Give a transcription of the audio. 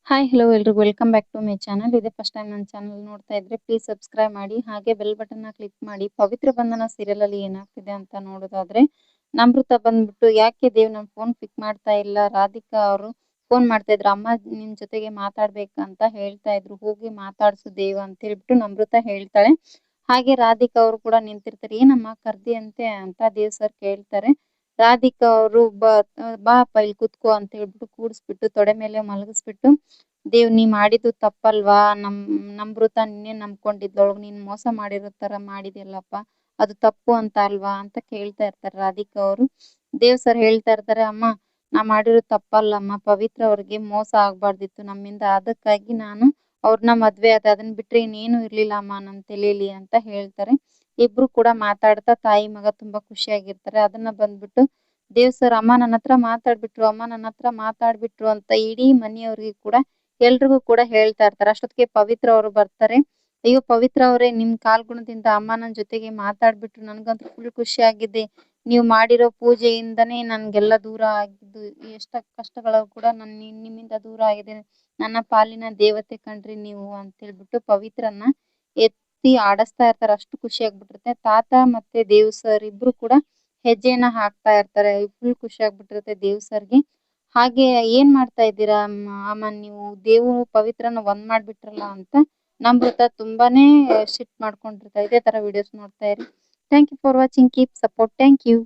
Hi hello ಎಲ್ರಿಗೂ welcome back to my channel. ಇದೇ first time ನನ್ನ ಚಾನಲ್ ನೋಡ್ತಾ ಇದ್ರೆ ಪ್ಲೀಸ್ ಸಬ್ಸ್ಕ್ರೈಬ್ ಮಾಡಿ, ಹಾಗೆ ಬೆಲ್ ಬಟನ್ನ ಕ್ಲಿಕ್ ಮಾಡಿ. ಪವಿತ್ರ ಬಂಧನ ಸೀರಿಯಲ್ ಅಲ್ಲಿ ಏನಾಗ್ತಿದೆ ಅಂತ ನೋಡೋದಾದ್ರೆ, ನಮೃತ ಬಂದ್ಬಿಟ್ಟು ಯಾಕೆ ದೇವ್ ನನ್ನ ಫೋನ್ ಪಿಕ್ ಮಾಡ್ತಾ ಇಲ್ಲ, ರಾಧಿಕಾ ಅವರು ಫೋನ್ ಮಾಡ್ತಾ ಇದ್ರು, ಅಮ್ಮ ನಿನ್ ಜೊತೆಗೆ ಮಾತಾಡ್ಬೇಕಂತ ಹೇಳ್ತಾ ಇದ್ರು, ಹೋಗಿ ಮಾತಾಡ್ಸು ದೇವ್ ಅಂತ ಹೇಳ್ಬಿಟ್ಟು ನಮೃತ ಹೇಳ್ತಾಳೆ. ಹಾಗೆ ರಾಧಿಕಾ ಅವರು ಕೂಡ ನಿಂತಿರ್ತಾರೆ. ಏನಮ್ಮ ಕರ್ದಿ ಅಂತ ದೇವ್ ಸರ್ ಕೇಳ್ತಾರೆ. ರಾಧಿಕಾ ಅವರು ಬಾ ಅಪ್ಪ ಇಲ್ಲಿ ಕುತ್ಕೋ ಅಂತ ಹೇಳ್ಬಿಟ್ಟು ಕೂಡಿಸ್ಬಿಟ್ಟು ತೊಡೆ ಮೇಲೆ ಮಲಗಿಸ್ಬಿಟ್ಟು, ದೇವ್ ನೀ ಮಾಡಿದ್ದು ತಪ್ಪಲ್ವಾ, ನಮೃತ ನಿನ್ನೆ ನಂಬ್ಕೊಂಡಿದ್ಲೊಳಗ್ ನೀನ್ ಮೋಸ ಮಾಡಿರೋ ತರ ಮಾಡಿದ್ಯಲ್ಲಪ್ಪ, ಅದು ತಪ್ಪು ಅಂತ ಅಲ್ವಾ ಅಂತ ಕೇಳ್ತಾ ಇರ್ತಾರೆ ರಾಧಿಕಾ ಅವರು. ದೇವ್ ಸರ್ ಹೇಳ್ತಾ ಇರ್ತಾರೆ, ಅಮ್ಮ ನಾ ಮಾಡಿರೋ ತಪ್ಪಲ್ಲಮ್ಮ, ಪವಿತ್ರ ಅವ್ರಿಗೆ ಮೋಸ ಆಗ್ಬಾರ್ದಿತ್ತು ನಮ್ಮಿಂದ, ಅದಕ್ಕಾಗಿ ನಾನು ಅವ್ರನ್ನ ಮದ್ವೆ ಆದ, ಅದನ್ನ ಬಿಟ್ರೆ ಇನ್ನೇನು ಇರ್ಲಿಲ್ಲ ಅಮ್ಮ ನನ್ ತಲೆಯಲ್ಲಿ ಅಂತ ಹೇಳ್ತಾರೆ. ಇಬ್ರು ಕೂಡ ಮಾತಾಡ್ತಾ ತಾಯಿ ಮಗ ತುಂಬಾ ಖುಷಿಯಾಗಿರ್ತಾರೆ. ಅದನ್ನ ಬಂದ್ಬಿಟ್ಟು ದೇವ್ ಸರ್ ಅಮ್ಮ ನನ್ನ ಹತ್ರ ಮಾತಾಡ್ಬಿಟ್ರು, ಅಮ್ಮ ನನ್ನ ಹತ್ರ ಮಾತಾಡ್ಬಿಟ್ರು ಅಂತ ಇಡೀ ಮನೆಯವ್ರಿಗೆ ಕೂಡ ಎಲ್ರಿಗೂ ಕೂಡ ಹೇಳ್ತಾ ಇರ್ತಾರೆ. ಅಷ್ಟೊತ್ತಿಗೆ ಪವಿತ್ರ ಅವರು ಬರ್ತಾರೆ. ಅಯ್ಯೋ ಪವಿತ್ರ ಅವರೇ, ನಿಮ್ ಕಾಲ್ಗುಣದಿಂದ ಅಮ್ಮ ನನ್ನ ಜೊತೆಗೆ ಮಾತಾಡ್ಬಿಟ್ರು, ನನ್ಗಂತೂ ಫುಲ್ ಖುಷಿ ಆಗಿದೆ, ನೀವು ಮಾಡಿರೋ ಪೂಜೆಯಿಂದನೇ ನನ್ಗೆಲ್ಲ ದೂರ ಆಗಿದ್ದು, ಎಷ್ಟ ಕಷ್ಟಗಳು ಕೂಡ ನಿಮ್ಮಿಂದ ದೂರ ಆಗಿದೆ, ನನ್ನ ಪಾಲಿನ ದೇವತೆ ಕಣ್ರಿ ನೀವು ಅಂತ ಹೇಳ್ಬಿಟ್ಟು ಪವಿತ್ರನ್ನ ಎತ್ತಿ ಆಡಿಸ್ತಾ ಇರ್ತಾರೆ. ಅಷ್ಟು ಖುಷಿ ಆಗ್ಬಿಟ್ಟಿರುತ್ತೆ. ತಾತ ಮತ್ತೆ ದೇವ್ ಸರ್ ಇಬ್ರು ಕೂಡ ಹೆಜ್ಜೆನ ಹಾಕ್ತಾ ಇರ್ತಾರೆ. ಫುಲ್ ಖುಷಿ ಆಗ್ಬಿಟ್ಟಿರುತ್ತೆ ದೇವ್ ಸರ್ಗೆ. ಹಾಗೆ ಏನ್ ಮಾಡ್ತಾ ಇದ್ದೀರಾ ಅಮ್ಮ ನೀವು, ದೇವು ಪವಿತ್ರನ ಒಂದ್ ಮಾಡ್ಬಿಟ್ರಲ್ಲ ಅಂತ ನಮೃತ ತುಂಬಾನೇ ಸಿಟ್ ಮಾಡ್ಕೊಂಡಿರ್ತಾರೆ. ಇದೇ ತರ ವಿಡಿಯೋಸ್ ನೋಡ್ತಾ ಇರಿ. Thank you for watching, keep support, thank you.